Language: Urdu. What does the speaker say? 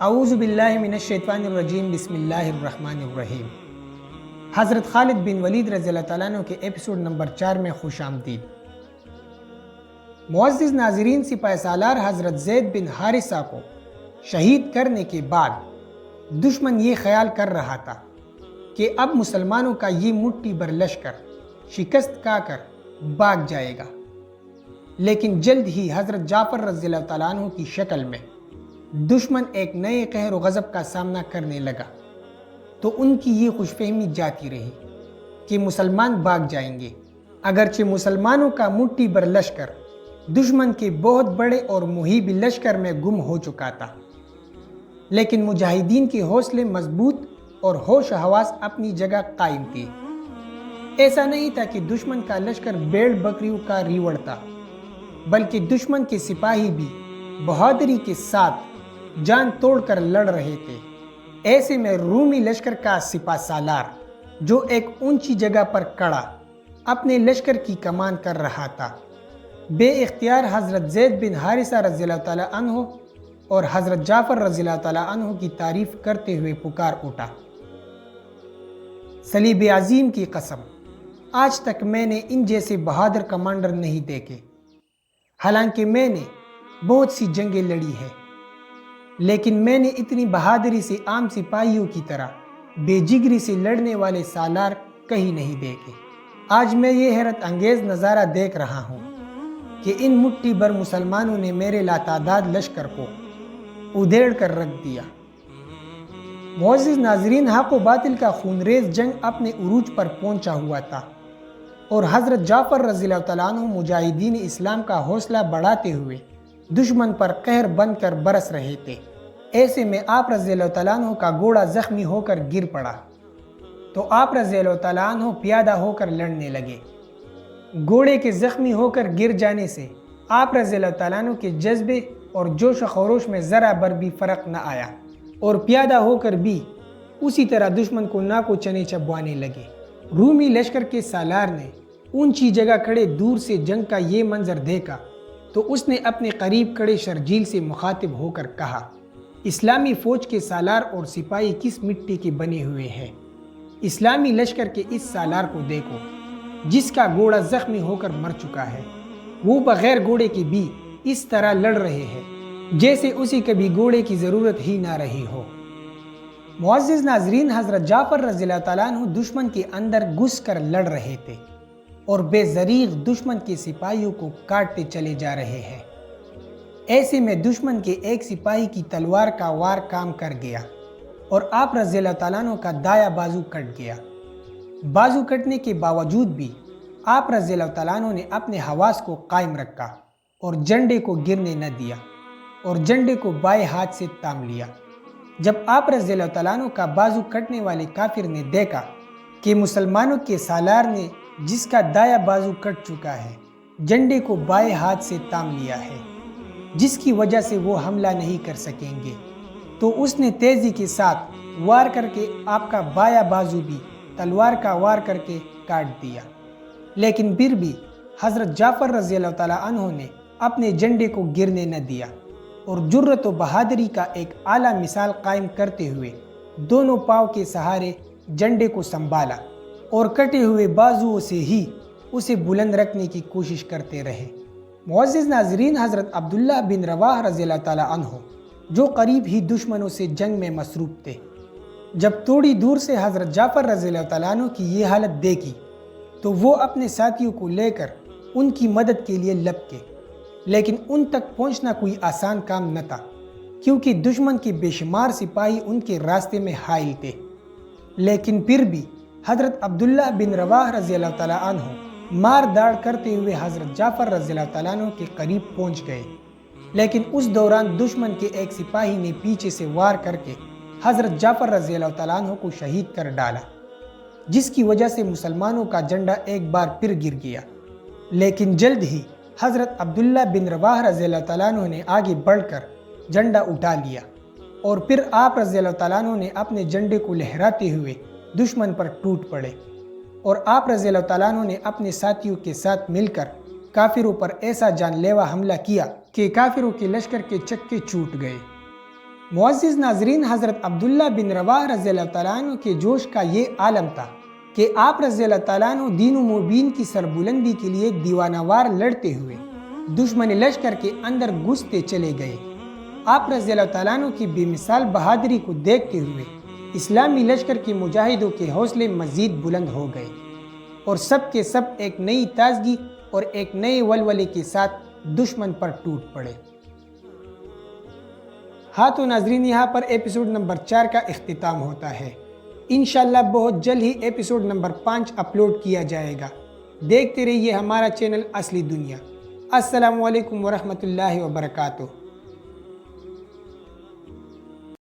اعوذ باللہ من الشیطان الرجیم بسم اللہ الرحمن الرحیم۔ حضرت خالد بن ولید رضی اللہ تعالیٰ عنہ کے ایپیسوڈ نمبر 4 میں خوش آمدید۔ معزز ناظرین، سپاہ سالار حضرت زید بن حارثہ کو شہید کرنے کے بعد دشمن یہ خیال کر رہا تھا کہ اب مسلمانوں کا یہ مٹھی بھر لشکر شکست کھا کر بھاگ جائے گا، لیکن جلد ہی حضرت جعفر رضی اللہ تعالیٰ عنہ کی شکل میں دشمن ایک نئے قہر و غضب کا سامنا کرنے لگا، تو ان کی یہ خوش فہمی جاتی رہی کہ مسلمان بھاگ جائیں گے۔ اگرچہ مسلمانوں کا مٹھی بھر لشکر دشمن کے بہت بڑے اور مہیب لشکر میں گم ہو چکا تھا، لیکن مجاہدین کے حوصلے مضبوط اور ہوش و حواس اپنی جگہ قائم تھے۔ ایسا نہیں تھا کہ دشمن کا لشکر بھیڑ بکریوں کا ریوڑ تھا، بلکہ دشمن کے سپاہی بھی بہادری کے ساتھ جان توڑ کر لڑ رہے تھے۔ ایسے میں رومی لشکر کا سپہ سالار، جو ایک اونچی جگہ پر کھڑا اپنے لشکر کی کمان کر رہا تھا، بے اختیار حضرت زید بن حارثہ رضی اللہ تعالیٰ عنہ اور حضرت جعفر رضی اللہ تعالیٰ عنہ کی تعریف کرتے ہوئے پکار اٹھا، صلیب عظیم کی قسم، آج تک میں نے ان جیسے بہادر کمانڈر نہیں دیکھے۔ حالانکہ میں نے بہت سی جنگیں لڑی ہیں، لیکن میں نے اتنی بہادری سے عام سپاہیوں کی طرح بے جگری سے لڑنے والے سالار کہیں نہیں دیکھے۔ آج میں یہ حیرت انگیز نظارہ دیکھ رہا ہوں کہ ان مٹھی بھر مسلمانوں نے میرے لاتعداد لشکر کو ادھیڑ کر رکھ دیا۔ معزز ناظرین، حق و باطل کا خونریز جنگ اپنے عروج پر پہنچا ہوا تھا، اور حضرت جعفر رضی اللہ تعالیٰ عنہ مجاہدین اسلام کا حوصلہ بڑھاتے ہوئے دشمن پر قہر بن کر برس رہے تھے۔ ایسے میں آپ رضی اللہ تعالیٰ عنہ کا گھوڑا زخمی ہو کر گر پڑا، تو آپ رضی اللہ تعالیٰ عنہ پیادہ ہو کر لڑنے لگے۔ گھوڑے کے زخمی ہو کر گر جانے سے آپ رضی اللہ تعالیٰ عنہ کے جذبے اور جوش و خروش میں ذرا بر بھی فرق نہ آیا، اور پیادہ ہو کر بھی اسی طرح دشمن کو ناک و چنے چبوانے لگے۔ رومی لشکر کے سالار نے اونچی جگہ کھڑے دور سے جنگ کا یہ منظر دیکھا، تو اس نے اپنے قریب کھڑے شرجیل سے مخاطب ہو کر کہا، اسلامی فوج کے سالار اور سپاہی کس مٹی کے بنے ہوئے ہیں؟ اسلامی لشکر کے اس سالار کو دیکھو، جس کا گھوڑا زخمی ہو کر مر چکا ہے۔ وہ بغیر گھوڑے کے بھی اس طرح لڑ رہے ہیں جیسے اسے کبھی گھوڑے کی ضرورت ہی نہ رہی ہو۔ معزز ناظرین، حضرت جعفر رضی اللہ تعالیٰ عنہ دشمن کے اندر گھس کر لڑ رہے تھے، اور بے دریغ دشمن کے سپاہیوں کو کاٹتے چلے جا رہے ہیں۔ ایسے میں دشمن کے ایک سپاہی کی تلوار کا وار کام کر گیا، اور آپ رضی اللہ تعالیٰ عنہ کا دایاں بازو کٹ گیا۔ بازو کٹنے کے باوجود بھی آپ رضی اللہ تعالیٰ عنہ نے اپنے حواس کو قائم رکھا اور جھنڈے کو گرنے نہ دیا، اور جھنڈے کو بائیں ہاتھ سے تھام لیا۔ جب آپ رضی اللہ تعالیٰ عنہ کا بازو کٹنے والے کافر نے دیکھا کہ مسلمانوں کے سالار نے، جس کا دایاں بازو کٹ چکا ہے، جھنڈے کو بائیں ہاتھ سے تھام لیا ہے، جس کی وجہ سے وہ حملہ نہیں کر سکیں گے، تو اس نے تیزی کے ساتھ وار کر کے آپ کا بایاں بازو بھی تلوار کا وار کر کے کاٹ دیا۔ لیکن پھر بھی حضرت جعفر رضی اللہ تعالیٰ عنہ نے اپنے جھنڈے کو گرنے نہ دیا، اور جرت و بہادری کا ایک اعلیٰ مثال قائم کرتے ہوئے دونوں پاؤں کے سہارے جھنڈے کو سنبھالا، اور کٹے ہوئے بازوؤں سے ہی اسے بلند رکھنے کی کوشش کرتے رہے۔ معزز ناظرین، حضرت عبداللہ بن رواح رضی اللہ تعالیٰ عنہ، جو قریب ہی دشمنوں سے جنگ میں مصروف تھے، جب تھوڑی دور سے حضرت جعفر رضی اللہ تعالیٰ عنہ کی یہ حالت دیکھی، تو وہ اپنے ساتھیوں کو لے کر ان کی مدد کے لیے لپکے۔ لیکن ان تک پہنچنا کوئی آسان کام نہ تھا، کیونکہ دشمن کے بے شمار سپاہی ان کے راستے میں حائل تھے۔ لیکن پھر بھی حضرت عبداللہ بن رواح رضی اللہ تعالیٰ عنہ مار داڑ کرتے ہوئے حضرت جعفر رضی اللہ تعالیٰ عنہ کے قریب پہنچ گئے، لیکن اس دوران دشمن کے ایک سپاہی نے پیچھے سے وار کر کے حضرت جعفر رضی اللہ تعالیٰ عنہ کو شہید کر ڈالا، جس کی وجہ سے مسلمانوں کا جھنڈا ایک بار پھر گر گیا۔ لیکن جلد ہی حضرت عبداللہ بن رواح رضی اللہ تعالیٰ عنہ نے آگے بڑھ کر جھنڈا اٹھا لیا، اور پھر آپ رضی اللہ تعالیٰ عنہ نے اپنے جھنڈے کو لہراتے ہوئے دشمن پر ٹوٹ پڑے، اور آپ رضی اللہ تعالیٰ عنہ نے اپنے ساتھیوں کے ساتھ مل کر کافروں پر ایسا جان لیوا حملہ کیا کہ کافروں کے لشکر کے چکے چوٹ گئے۔ معزز ناظرین، حضرت عبداللہ بن رواحہ رضی اللہ تعالیٰ عنہ کے جوش کا یہ عالم تھا کہ آپ رضی اللہ تعالیٰ عنہ دین و مبین کی سربلندی کے لیے دیوانہ وار لڑتے ہوئے دشمن لشکر کے اندر گھستے چلے گئے۔ آپ رضی اللہ تعالیٰ عنہ کی بے مثال بہادری کو دیکھتے ہوئے اسلامی لشکر کے مجاہدوں کے حوصلے مزید بلند ہو گئے اور سب کے سب ایک نئی تازگی اور ایک نئے ولولے کے ساتھ دشمن پر ٹوٹ پڑے۔ ہاں تو ناظرین، یہاں پر ایپیسوڈ نمبر 4 کا اختتام ہوتا ہے۔ انشاءاللہ بہت جلد ہی ایپیسوڈ نمبر 5 اپلوڈ کیا جائے گا۔ دیکھتے رہیے ہمارا چینل اصلی دنیا۔ السلام علیکم ورحمۃ اللہ وبرکاتہ۔